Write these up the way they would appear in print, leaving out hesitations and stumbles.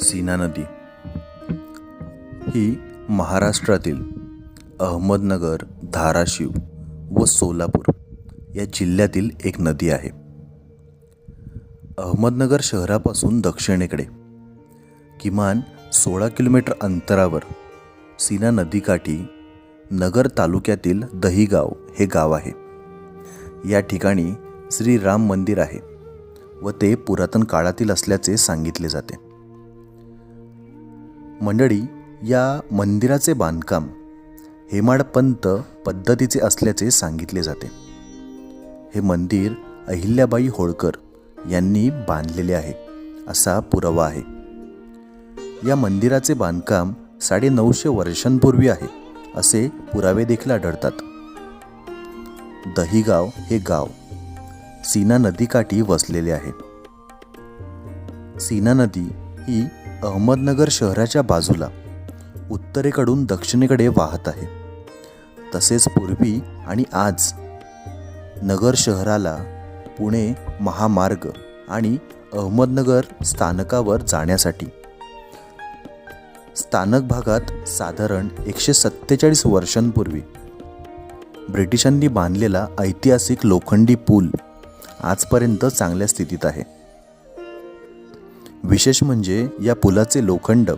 सीना नदी ही महाराष्ट्रातील अहमदनगर, धाराशिव व सोलापूर या जिल्ह्यातील एक नदी आहे. अहमदनगर शहरापासून दक्षिणेकडे किमान 16 किलोमीटर अंतरावर सीना नदीकाठी नगर तालुक्यातील दहिगाव हे गाव आहे. या ठिकाणी श्री राम मंदिर आहे व ते पुरातन काळातील असल्याचे सांगितले जाते. मंडळी, या मंदिराचे बांधकाम हेमाडपंत पद्धतीचे असल्याचे सांगितले जाते. हे मंदिर अहिल्याबाई होळकर यांनी बांधलेले आहे असा पुरावा आहे. या मंदिराचे बांधकाम 950 वर्षांपूर्वी आहे असे पुरावे देखील आढळतात. दहिगाव हे गाव सीना नदीकाठी वसलेले आहे. सीना नदी ही अहमदनगर शहराच्या बाजूला उत्तरेकडून दक्षिणेकडे वाहत आहे. तसेच पूर्वी आणि आज नगर शहराला पुणे महामार्ग आणि अहमदनगर स्थानकावर जाण्यासाठी स्थानक भागात साधारण 147 वर्षांपूर्वी ब्रिटिशांनी बांधलेला ऐतिहासिक लोखंडी पूल आजपर्यंत चांगल्या स्थितीत आहे. विशेष म्हणजे या पुलाचे लोखंड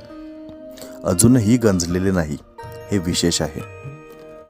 अजूनही गंजलेले नाही, हे विशेष आहे.